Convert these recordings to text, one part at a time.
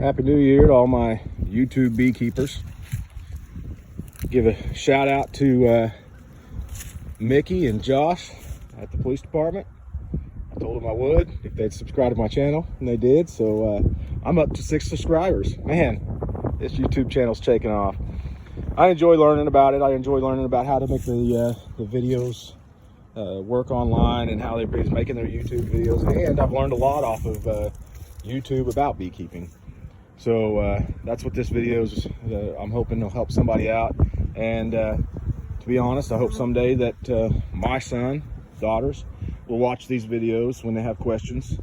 Happy New Year to all my YouTube beekeepers. Give a shout out to Mickey and Josh at the police department. I told them I would if they'd subscribe to my channel, and they did. So I'm up to 6 subscribers. Man, this YouTube channel's taking off. I enjoy learning about it. I enjoy learning about how to make the videos work online and how they're making their YouTube videos. And I've learned a lot off of YouTube about beekeeping. So that's what this video is. I'm hoping it'll help somebody out. And to be honest, I hope someday that my son, daughters, will watch these videos when they have questions.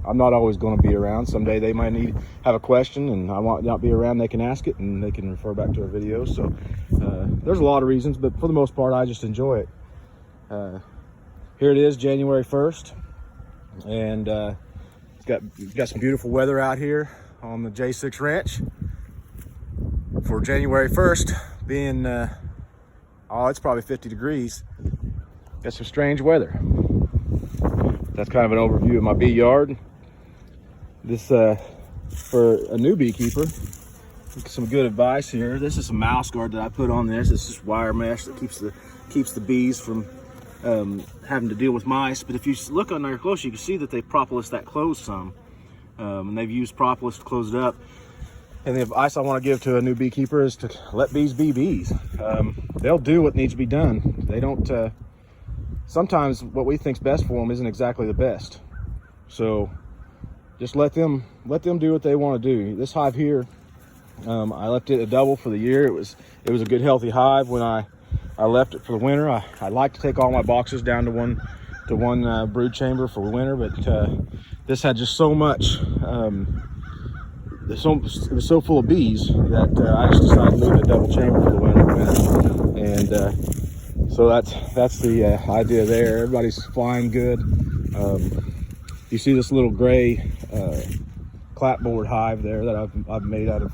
I'm not always going to be around. Someday they might have a question and I might not be around. They can ask it and they can refer back to our videos. So there's a lot of reasons, but for the most part, I just enjoy it. Here it is, January 1st, and it's got some beautiful weather out here on the J6 Ranch for January 1st, being it's probably 50 degrees. Got some strange weather. That's kind of an overview of my bee yard. This for a new beekeeper, some good advice here. This is some mouse guard that I put on this. This is wire mesh that keeps the bees from having to deal with mice. But if you look on there close, you can see that they propolis that closed some. And they've used propolis to close it up. And the advice I want to give to a new beekeeper is to let bees be bees. They'll do what needs to be done. They don't, sometimes what we think's best for them isn't exactly the best. So just let them do what they want to do. This hive here, I left it a double for the year. It was a good healthy hive. When I left it for the winter, I like to take all my boxes down to one brood chamber for winter, but this had just so much, it was so full of bees that I just decided to leave a double chamber for the winter. And so that's the idea there. Everybody's flying good. You see this little gray clapboard hive there that I've made out of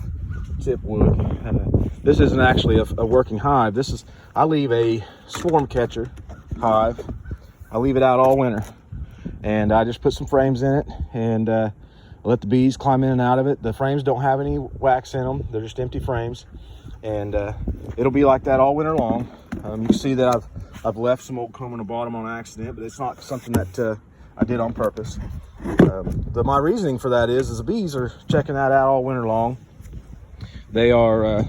tip wood. This isn't actually a working hive. I leave a swarm catcher hive. I leave it out all winter, and I just put some frames in it and let the bees climb in and out of it. The frames don't have any wax in them. They're just empty frames, and it'll be like that all winter long. You can see that I've left some old comb on the bottom on accident, but it's not something that I did on purpose. My reasoning for that is the bees are checking that out all winter long. They are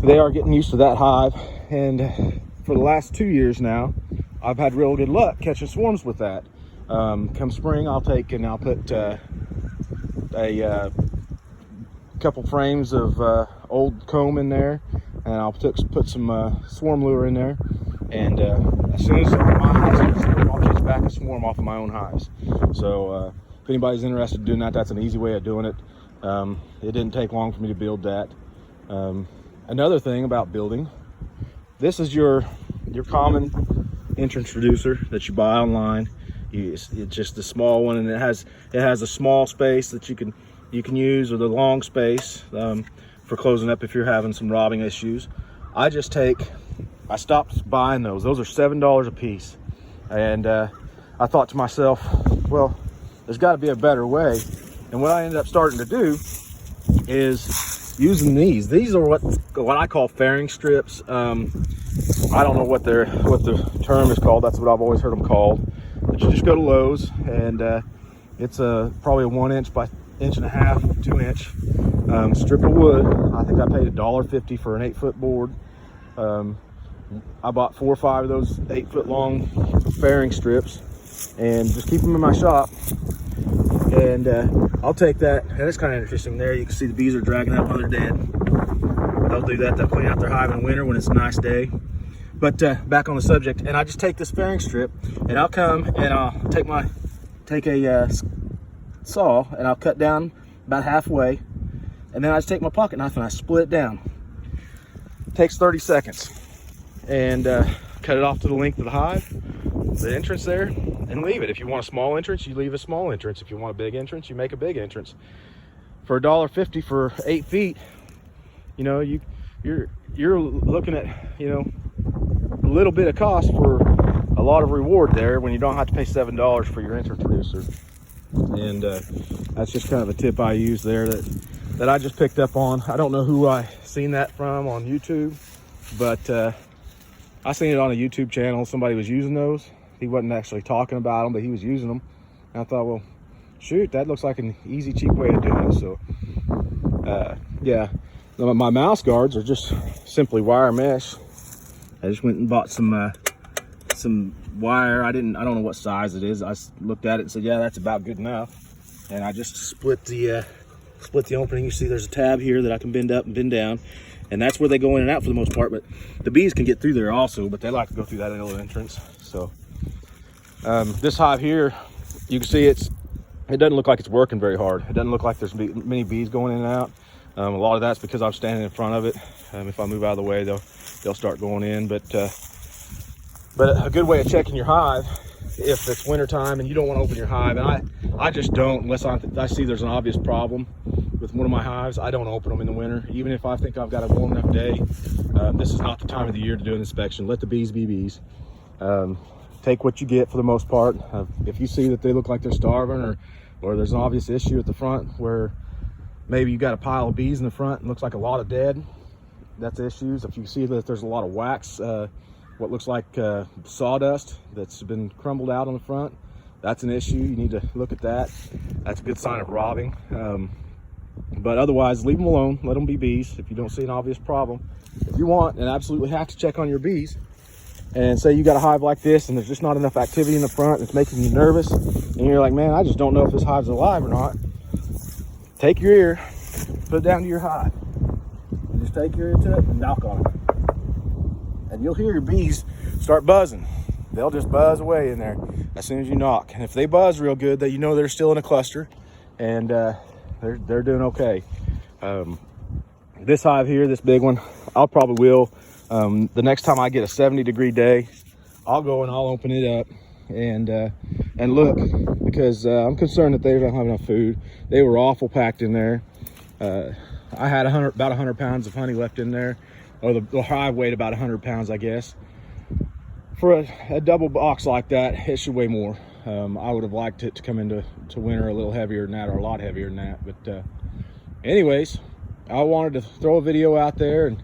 getting used to that hive, and for the last 2 years now, I've had real good luck catching swarms with that. Come spring, I'll put a couple frames of old comb in there, and I'll put some swarm lure in there, and as soon as my hives I'll catch back a swarm off of my own hives. So if anybody's interested in doing that, that's an easy way of doing it. It didn't take long for me to build that. Another thing about building, this is your common entrance reducer that you buy online. It's just a small one, and it has a small space that you can use, or the long space for closing up if you're having some robbing issues. I stopped buying those. Those are $7 a piece, and I thought to myself, well, there's got to be a better way. And what I ended up starting to do is using these. These are what I call fairing strips. I don't know what the term is called. That's what I've always heard them called. But you just go to Lowe's, and it's probably a 1 inch by 1.5 inch, 2 inch strip of wood. I think I paid $1.50 for an 8-foot board. I bought 4 or 5 of those 8-foot long fairing strips, and just keep them in my shop. And I'll take that, and it's kind of interesting there. You can see the bees are dragging out when they're dead. They'll do that. They'll clean out their hive in winter when it's a nice day. But back on the subject, and I just take this fairing strip, and I'll come and I'll take a saw, and I'll cut down about halfway, and then I just take my pocket knife and I split it down. It takes 30 seconds, and cut it off to the length of the hive, the entrance there, and leave it. If you want a small entrance, you leave a small entrance. If you want a big entrance, you make a big entrance. For $1.50 for 8 feet, you know, you're looking at, you know, a little bit of cost for a lot of reward there when you don't have to pay $7 for your entrance reducer. And that's just kind of a tip I use there that I just picked up on. I don't know who I seen that from on YouTube, but I seen it on a YouTube channel. Somebody was using those. He wasn't actually talking about them, but he was using them. And I thought, well, shoot, that looks like an easy, cheap way of doing it. So yeah, my mouse guards are just simply wire mesh. I just went and bought some wire. I don't know what size it is. I looked at it and said, yeah, that's about good enough. And I just split the opening. You see there's a tab here that I can bend up and bend down, and that's where they go in and out for the most part. But the bees can get through there also, but they like to go through that little entrance. So this hive here, you can see it doesn't look like it's working very hard. It doesn't look like there's many bees going in and out. A lot of that's because I'm standing in front of it. If I move out of the way, they'll start going in. But a good way of checking your hive, if it's wintertime and you don't want to open your hive, and I just don't, unless I see there's an obvious problem with one of my hives, I don't open them in the winter. Even if I think I've got a warm enough day, this is not the time of the year to do an inspection. Let the bees be bees. Take what you get for the most part. If you see that they look like they're starving, or there's an obvious issue at the front where maybe you got a pile of bees in the front and looks like a lot of dead, that's issues. If you see that there's a lot of wax, what looks like sawdust that's been crumbled out on the front, that's an issue. You need to look at that. That's a good sign of robbing. But otherwise, leave them alone. Let them be bees if you don't see an obvious problem. If you want and absolutely have to check on your bees, and say you got a hive like this and there's just not enough activity in the front, it's making you nervous, and you're like, man, I just don't know if this hive's alive or not, take your ear, put it down to your hive, and just take your ear to it and knock on it. And you'll hear your bees start buzzing. They'll just buzz away in there as soon as you knock. And if they buzz real good, that you know they're still in a cluster, and they're doing okay. This hive here, this big one, I'll probably will. The next time I get a 70-degree day, I'll go and I'll open it up and look, because I'm concerned that they don't have enough food. They were awful packed in there. I had about 100 pounds of honey left in there, or the hive weighed about 100 pounds, I guess. For a double box like that, it should weigh more. I would have liked it to come into winter a little heavier than that, or a lot heavier than that. But anyways, I wanted to throw a video out there and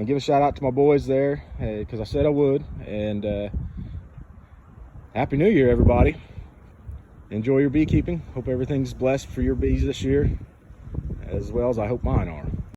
give a shout out to my boys there, because I said I would. And Happy New Year, everybody. Enjoy your beekeeping. Hope everything's blessed for your bees this year, as well as I hope mine are.